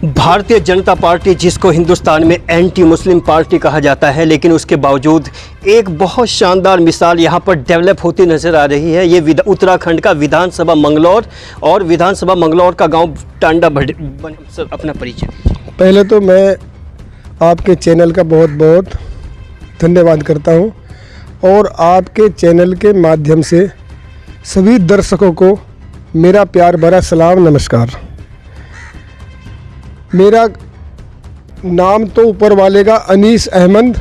Bharatiya Janata party, जिसको हिंदुस्तान में anti Muslim party कहा जाता है, लेकिन उसके बावजूद एक बहुत शानदार मिसाल यहाँ पर डेवलप होती नज़र आ रही है। ये उत्तराखंड का विधानसभा मंगलौर और विधानसभा मंगलौर का गांव टांडा सर, अपना परिचय। पहले तो मैं आपके चैनल का बहुत बहुत धन्यवाद करता हूँ और आपके चैनल के माध्यम से सभी दर्शकों को मेरा प्यार भरा सलाम, नमस्कार। मेरा नाम तो ऊपर वाले का अनीस अहमद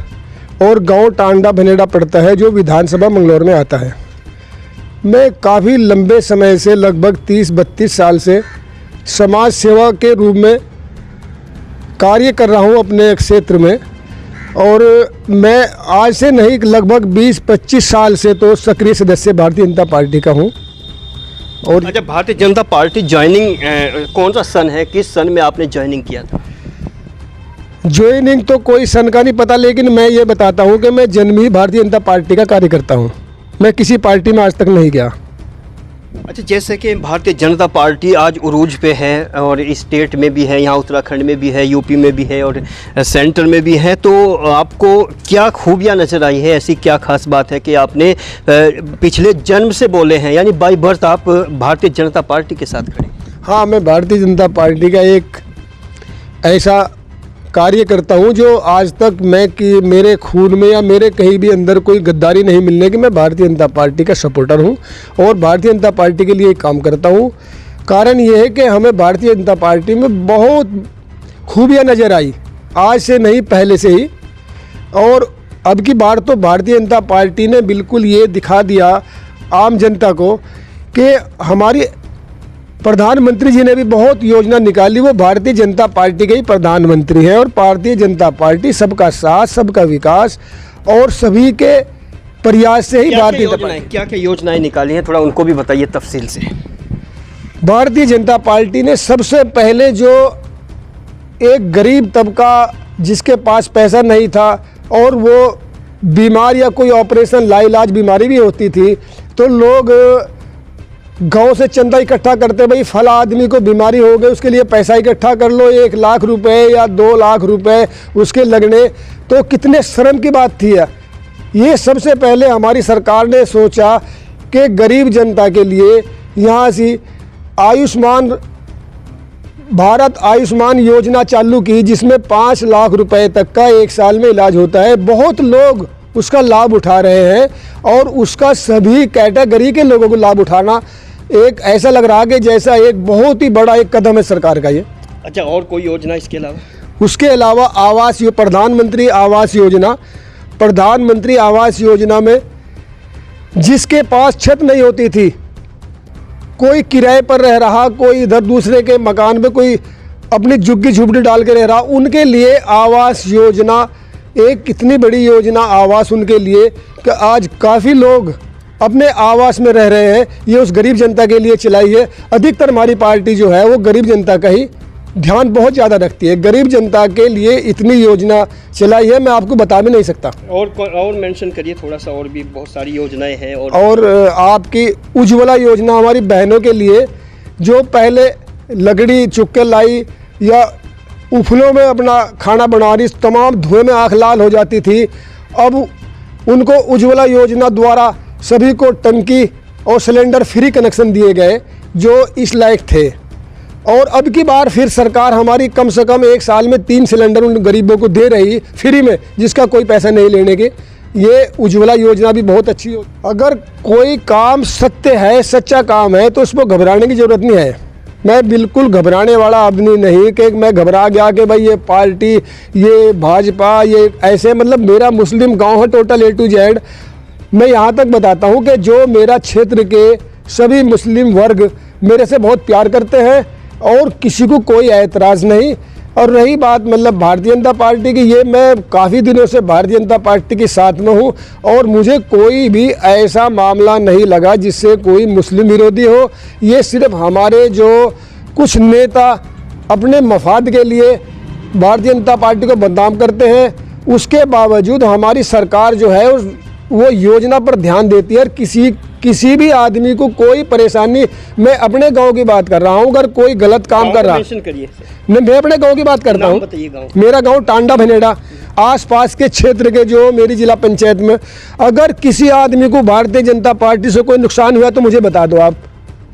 और गांव टांडा भनेड़ा पड़ता है, जो विधानसभा मंगलौर में आता है। मैं काफ़ी लंबे समय से, लगभग 30-32 साल से समाज सेवा के रूप में कार्य कर रहा हूं अपने क्षेत्र में। और मैं आज से नहीं, लगभग 20-25 साल से तो सक्रिय सदस्य भारतीय जनता पार्टी का हूं। और अच्छा, भारतीय जनता पार्टी ज्वाइनिंग कौन सा सन है, किस सन में आपने ज्वाइनिंग किया था? ज्वाइनिंग तो कोई सन का नहीं पता, लेकिन मैं ये बताता हूँ कि मैं जन्म ही भारतीय जनता पार्टी का कार्य करता हूँ। मैं किसी पार्टी में आज तक नहीं गया। अच्छा, जैसे कि भारतीय जनता पार्टी आज उरूज पे है और स्टेट में भी है, यहाँ उत्तराखंड में भी है, यूपी में भी है और सेंटर में भी है, तो आपको क्या खूबियाँ नज़र आई है? ऐसी क्या खास बात है कि आपने पिछले जन्म से बोले हैं, यानी बाई बर्थ आप भारतीय जनता पार्टी के साथ खड़े? हाँ, मैं भारतीय जनता पार्टी का एक ऐसा कार्य करता हूँ जो आज तक मेरे खून में या मेरे कहीं भी अंदर कोई गद्दारी नहीं मिलने की मैं भारतीय जनता पार्टी का सपोर्टर हूँ और भारतीय जनता पार्टी के लिए काम करता हूँ। कारण ये है कि हमें भारतीय जनता पार्टी में बहुत खूबियाँ नज़र आई, आज से नहीं पहले से ही। और अब की बार तो भारतीय जनता पार्टी ने बिल्कुल ये दिखा दिया आम जनता को कि हमारी प्रधानमंत्री जी ने भी बहुत योजना निकाली, वो भारतीय जनता पार्टी के ही प्रधानमंत्री हैं। और भारतीय जनता पार्टी सबका साथ, सबका विकास और सभी के प्रयास से ही भारतीय जनता पार्टी। क्या क्या योजनाएं निकाली हैं, थोड़ा उनको भी बताइए तफसील से। भारतीय जनता पार्टी ने सबसे पहले जो एक गरीब तबका जिसके पास पैसा नहीं था और वो बीमार या कोई ऑपरेशन लाइलाज बीमारी भी होती थी, तो लोग गांव से चंदा इकट्ठा करते, भाई फला आदमी को बीमारी हो गई, उसके लिए पैसा इकट्ठा कर लो, 1 लाख रुपए या 2 लाख रुपए उसके लगने, तो कितने शर्म की बात थी। ये सबसे पहले हमारी सरकार ने सोचा कि गरीब जनता के लिए यहाँ से आयुष्मान भारत आयुष्मान योजना चालू की, जिसमें 5 लाख रुपए तक का 1 साल में इलाज होता है। बहुत लोग उसका लाभ उठा रहे हैं और उसका सभी कैटेगरी के लोगों को लाभ उठाना एक ऐसा लग रहा है कि जैसा एक बहुत ही बड़ा एक कदम है सरकार का ये। अच्छा, और कोई योजना इसके अलावा? उसके अलावा प्रधानमंत्री आवास योजना में जिसके पास छत नहीं होती थी, कोई किराए पर रह रहा, कोई इधर दूसरे के मकान में कोई अपनी झुग्गी झुपड़ी डाल के रह रहा, उनके लिए आवास योजना एक कितनी बड़ी योजना आवास उनके लिए कि आज काफ़ी लोग अपने आवास में रह रहे हैं। ये उस गरीब जनता के लिए चलाई है। अधिकतर हमारी पार्टी जो है वो गरीब जनता का ही ध्यान बहुत ज़्यादा रखती है। गरीब जनता के लिए इतनी योजना चलाई है, मैं आपको बता भी नहीं सकता। और मेंशन करिए थोड़ा सा, और भी बहुत सारी योजनाएं हैं। और आपकी उज्ज्वला योजना हमारी बहनों के लिए, जो पहले लकड़ी चुक के लाई या उफलों में अपना खाना बना रही, तमाम धुएं में आँख लाल हो जाती थी, अब उनको उज्ज्वला योजना द्वारा सभी को टंकी और सिलेंडर फ्री कनेक्शन दिए गए जो इस लायक थे। और अब की बार फिर सरकार हमारी कम से कम 1 साल में 3 सिलेंडर उन गरीबों को दे रही फ्री में, जिसका कोई पैसा नहीं लेने के। ये उज्ज्वला योजना भी बहुत अच्छी हो। अगर कोई काम सत्य है, सच्चा काम है, तो उसको घबराने की ज़रूरत नहीं है। मैं बिल्कुल घबराने वाला आदमी नहीं कि मैं घबरा गया कि भाई ये पार्टी, ये भाजपा, ये ऐसे, मतलब मेरा मुस्लिम गांव है टोटल A to Z। मैं यहाँ तक बताता हूँ कि जो मेरा क्षेत्र के सभी मुस्लिम वर्ग मेरे से बहुत प्यार करते हैं और किसी को कोई ऐतराज़ नहीं। और रही बात मतलब भारतीय जनता पार्टी की, ये मैं काफ़ी दिनों से भारतीय जनता पार्टी के साथ में हूँ और मुझे कोई भी ऐसा मामला नहीं लगा जिससे कोई मुस्लिम विरोधी हो। ये सिर्फ हमारे जो कुछ नेता अपने मफाद के लिए भारतीय जनता पार्टी को बदनाम करते हैं, उसके बावजूद हमारी सरकार जो है वो योजना पर ध्यान देती है और किसी किसी भी आदमी को कोई परेशानी, मैं अपने गांव की बात कर रहा हूं, अगर कोई गलत काम कर रहा, मेंशन करिए। मैं अपने गांव की बात करता नाम हूं। बताइए गांव। मेरा गांव टांडा भनेड़ा, आसपास के क्षेत्र के जो मेरी जिला पंचायत में अगर किसी आदमी को भारतीय जनता पार्टी से कोई नुकसान हुआ तो मुझे बता दो आप।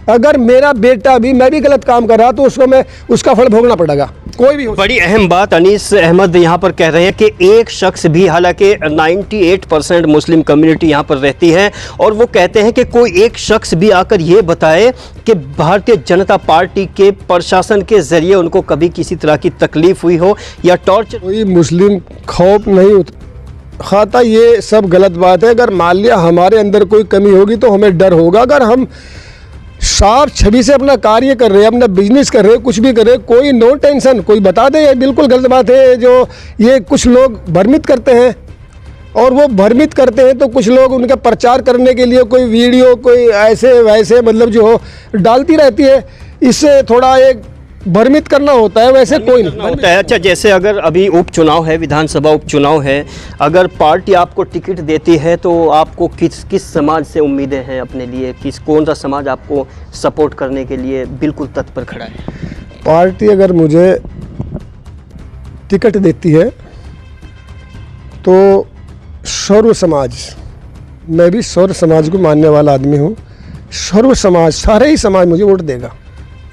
अगर मेरा बेटा भी, मैं भी गलत काम कर रहा तो उसको मैं उसका फल भोगना पड़ेगा, कोई भी हो। बड़ी अहम बात अनीस अहमद यहाँ पर कह रहे हैं कि एक शख्स भी, हालांकि 98% मुस्लिम कम्युनिटी यहाँ पर रहती है, और वो कहते हैं कि कोई एक शख्स भी आकर ये बताए कि भारतीय जनता पार्टी के प्रशासन के जरिए उनको कभी किसी तरह की तकलीफ हुई हो या टॉर्चर। कोई मुस्लिम खौफ नहीं खाता, ये सब गलत बात है। अगर मान लिया हमारे अंदर कोई कमी होगी तो हमें डर होगा। अगर हम साफ छवि से अपना कार्य कर रहे हैं, अपना बिजनेस कर रहे हैं, कुछ भी कर रहे हैं, कोई नो टेंशन, कोई बता दे, ये बिल्कुल गलत बात है। जो ये कुछ लोग भ्रमित करते हैं, और वो भ्रमित करते हैं तो कुछ लोग उनका प्रचार करने के लिए कोई वीडियो, कोई ऐसे वैसे मतलब जो डालती रहती है, इससे थोड़ा एक भ्रमित करना होता है, वैसे कोई नहीं होता है। अच्छा, जैसे अगर अभी उपचुनाव है, विधानसभा उपचुनाव है, अगर पार्टी आपको टिकट देती है तो आपको किस समाज से उम्मीदें हैं अपने लिए? कौन सा समाज आपको सपोर्ट करने के लिए बिल्कुल तत्पर खड़ा है? पार्टी अगर मुझे टिकट देती है तो सर्व समाज, मैं भी सर्व समाज को मानने वाला आदमी हूँ, सर्व समाज, सारे ही समाज मुझे वोट देगा,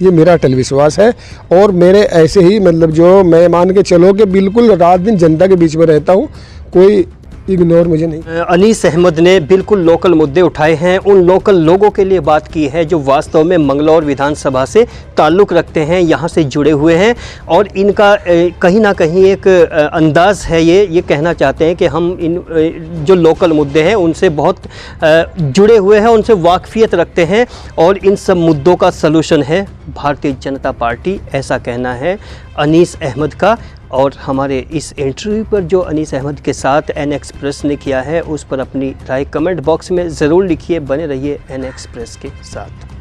ये मेरा अटल विश्वास है। और मेरे ऐसे ही मतलब जो मैं मान के चलो कि बिल्कुल रात दिन जनता के बीच में रहता हूँ, कोई इग्नोर मुझे नहीं। अनीस अहमद ने बिल्कुल लोकल मुद्दे उठाए हैं, उन लोकल लोगों के लिए बात की है जो वास्तव में मंगलौर विधानसभा से ताल्लुक़ रखते हैं, यहाँ से जुड़े हुए हैं, और इनका कहीं ना कहीं एक अंदाज़ है, ये कहना चाहते हैं कि हम इन जो लोकल मुद्दे हैं उनसे बहुत जुड़े हुए हैं, उनसे वाकफियत रखते हैं, और इन सब मुद्दों का सलूशन है भारतीय जनता पार्टी, ऐसा कहना है अनीस अहमद का। और हमारे इस इंटरव्यू पर जो अनीस अहमद के साथ एन एक्सप्रेस ने किया है, उस पर अपनी राय कमेंट बॉक्स में ज़रूर लिखिए। बने रहिए एन एक्सप्रेस के साथ।